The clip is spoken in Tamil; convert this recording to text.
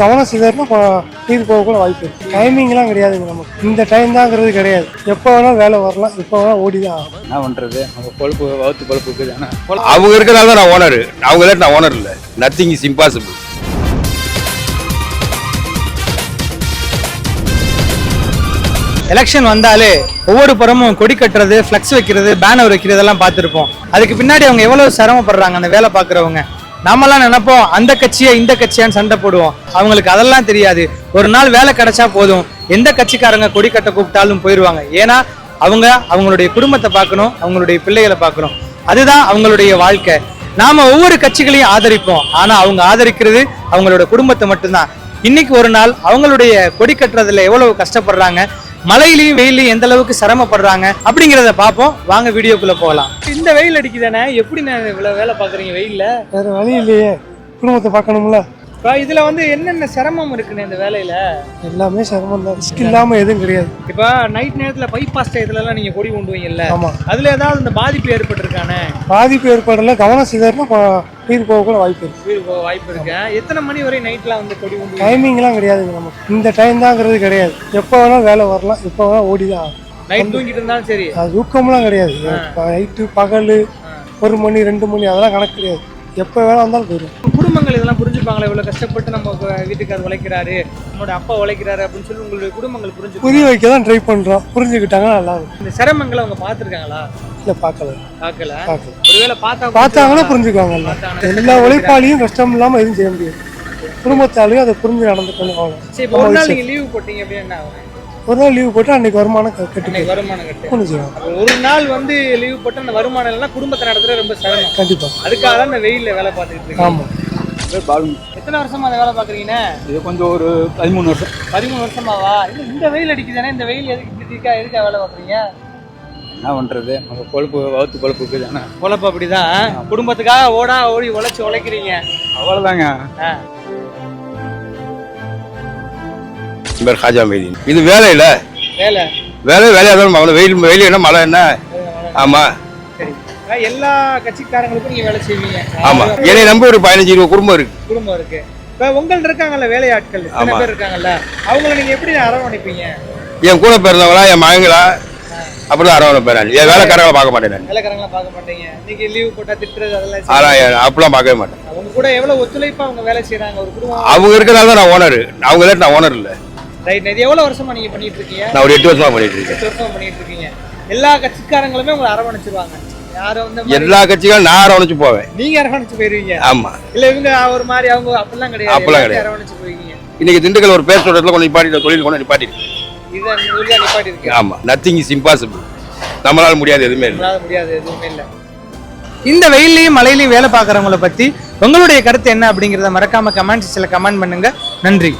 கவனம் சிதறனா நீர் போக கூட வாய்ப்பு இருக்கு. டைமிங்லாம் கிடையாதுங்க, நமக்கு இந்த டைம் தாங்கிறது கிடையாது. எப்போ வேணால் வேலை வரலாம், எப்போ வேணால் ஓடி தான் ஆகும். என்ன பண்ணுறது, நம்ம பொழுப்பு வகுத்து பொழுப்பு இருக்குது. ஆனால் அவங்க இருக்கிறதால தான் நான் ஓனர், அவங்க இல்லாட்டி நான் ஓனர் இல்லை. Nothing is impossible. எலெக்ஷன் வந்தாலே ஒவ்வொரு புறமும் கொடி கட்டுறது, ஃப்ளெக்ஸ் வைக்கிறது, பேனர் வைக்கிறதெல்லாம் பார்த்துருப்போம். அதுக்கு பின்னாடி அவங்க எவ்வளவு சிரமப்படுறாங்க அந்த வேலை பார்க்குறவங்க. நாமெல்லாம் நினைப்போம் அந்த கட்சியை இந்த கட்சியான்னு சண்டை போடுவோம். அவங்களுக்கு அதெல்லாம் தெரியாது. ஒரு நாள் வேலை கிடைச்சா போதும், எந்த கட்சிக்காரங்க கொடி கட்ட கூப்பிட்டாலும் போயிடுவாங்க. ஏன்னா அவங்க அவங்களுடைய குடும்பத்தை பார்க்கணும், அவங்களுடைய பிள்ளைகளை பார்க்கணும். அதுதான் அவங்களுடைய வாழ்க்கை. நாம ஒவ்வொரு கட்சிகளையும் ஆதரிப்போம், ஆனா அவங்க ஆதரிக்கிறது அவங்களோட குடும்பத்தை மட்டும்தான். இன்னைக்கு ஒரு நாள் அவங்களுடைய கொடி கட்டுறதுல எவ்வளவு கஷ்டப்படுறாங்க, மழையிலையும் வெயிலையும் எந்த அளவுக்கு சிரமப்படுறாங்க அப்படிங்கிறத பார்ப்போம். வாங்க வீடியோக்குள்ள போகலாம். இந்த வெயில் அடிக்குதானே, எப்படி நான் இவ்வளவு வேலை பாக்குறீங்க வெயில்ல? வேற வழி இல்லையே, குடும்பத்தை பார்க்கணும்ல. இதுல வந்து என்னென்ன சிரமம் இருக்குன்னு இந்த வேலையில? எல்லாமே சிரமம் தான், ரிஸ்க் இல்லாம எதுவும் கிடையாது. இப்ப நைட் நேரத்துல பைபாஸ் டயத்துல எல்லாம் நீங்க கொடி கொண்டு வைங்கல்ல, ஆமா, அதுல ஏதாவது இந்த பாதிப்பு ஏற்பட்டிருக்கானே? பாதிப்பு ஏற்படல, கவனம் சிதறனா நீர் போக கூட வாய்ப்பு இருக்கு. வாய்ப்பு இருக்கு. எத்தனை மணி வரை நைட்ல வந்து கொடி கொண்டு? டைமிங்லாம் கிடையாதுங்க, நமக்கு இந்த டைம் தாங்கிறது கிடையாது. எப்போ வேணால் வேலை வரலாம், எப்போ வேணால் ஓடி தான் ஆகும். நைட் தூங்கிட்டு இருந்தாலும் சரி, அது தூக்கம்லாம் கிடையாது. நைட்டு பகல் 1 மணி 2 மணி அதெல்லாம் கணக்கு கிடையாது. எப்போ வேணா வந்தாலும் போயிடும். குடும்பங்கள் இதெல்லாம் புரிஞ்சுப்பாங்களா? இவ்வளவு கஷ்டப்பட்டு நம்ம வீட்டுக்காரர் உழைக்கிறாரு, நம்மளோட அப்பா உழைக்கிறாரு அப்படின்னு சொல்லி உங்களுடைய குடும்பங்கள் புரிய வைக்க தான் ட்ரை பண்றோம். புரிஞ்சுக்கிட்டாங்கன்னா நல்லா இருக்கும். இந்த சிரமங்களை அவங்க பார்த்துருக்காங்களா? இல்ல, பார்க்கல. ஒருவேளை பார்த்தாங்கன்னா புரிஞ்சுக்குவாங்கல்ல. எல்லா உழைப்பாளியும் கஷ்டம் இல்லாம எதுவும் செய்ய முடியாது. குடும்பத்தாலையும் அதை புரிஞ்சு நடந்துக்கணும். ஒரு நாள் நீங்க லீவு போட்டீங்க அப்படின்னா, ஒரு நாள் லீவு போட்டு அன்னைக்கு வருமானம் கட்டி வருமானம் கட்டி ஒரு நாள் வந்து லீவு போட்டு அந்த வருமானம் இல்லைன்னா குடும்பத்தை நடத்துறது ரொம்ப சிரமம். கண்டிப்பா. அதுக்காக தான் இந்த வெயில்ல வேலை பார்த்துக்கிட்டு இருக்கீங்க. ஆமா. எத்தனை வருஷமா அந்த வேலை பாக்குறீங்க? இது கொஞ்சம் ஒரு 13 வருஷம். 13 வருஷமாவா? இந்த வெயில் அடிக்குதானே, இந்த வெயில் எதுக்கா வேலை பாக்குறீங்க? என்ன பண்ணுறது, நம்ம பொழுப்பு வகுத்து பொழுப்பு இருக்குது. ஆனால் பொழப்பு அப்படிதான். குடும்பத்துக்காக ஓடி உழைக்கிறீங்க, அவ்வளோதாங்க. ஹாஜா மைதீன். இது வேலை இல்லை, வேலையாக தான் அவ்வளோ. வெயில் என்ன மழை என்ன. ஆமா, எல்லா கட்சிக்காரங்களுக்கும் நீங்க வேலை செய்வீங்க. ஆமா, என்னை நம்பி ஒரு 15-20 குடும்பம் இருக்கு. இப்ப உங்கள்ட்ட இருக்காங்கல்ல வேலையாட்கள், எத்தனை பேர் இருக்காங்கல்ல, அவங்கள நீங்க எப்படி அரவணைப்பீங்க? என் கூட பிறந்தவங்களா, என் மகங்களா, அப்படிதான் அரவணைப்பேன். என் வேலைக்காரங்களை பார்க்க மாட்டேன். வேலைக்காரங்களை பார்க்க மாட்டீங்க. நீங்க லீவு போட்டா திட்டுறது அதெல்லாம் அப்படிலாம் பார்க்கவே மாட்டேன். அவங்க கூட எவ்வளவு ஒத்துழைப்பா அவங்க வேலை செய்யறாங்க ஒரு குடும்பம். அவங்க இருக்கிறதால தான் நான் ஓனர், அவங்க இல்லாட்டி நான் ஓனர் இல்லை. ரைட். இது எவ்வளவு வருஷமா நீங்க பண்ணிட்டு இருக்கீங்க? நான் ஒரு 8 வருஷமா பண்ணிட்டு இருக்கேன். 8 வருஷமா பண்ணிட்டு இருக்கீங்க. எல்லா கட்சிக்காரங்களுமே உங்களை அரவணைச்சிருவாங்க. யாரும் வந்து எல்லா கட்சிகளும் நான் அரவணைச்சு போவேன். நீங்க அரவணைச்சு போயிருவீங்க? ஆமா. இல்ல இவங்க ஒரு மாதிரி அவங்க அப்படிலாம் கிடையாது, அரவணைச்சு போயிருவீங்க. இன்னைக்கு திண்டுக்கல் ஒரு பேர் சொல்றதுல கொஞ்சம் நிப்பாட்டி தொழில் கொண்டு நிப்பாட்டி இதுதான் நிப்பாட்டி இருக்கு. ஆமா, நத்திங் இஸ் இம்பாசிபிள். நம்மளால முடியாது எதுவுமே இல்லை. இந்த வெயிலையும் மழையிலையும் வேலை பார்க்குறவங்களை பத்தி உங்களுடைய கருத்து என்ன அப்படிங்கிறத மறக்காம கமெண்ட் பண்ணுங்க. நன்றி.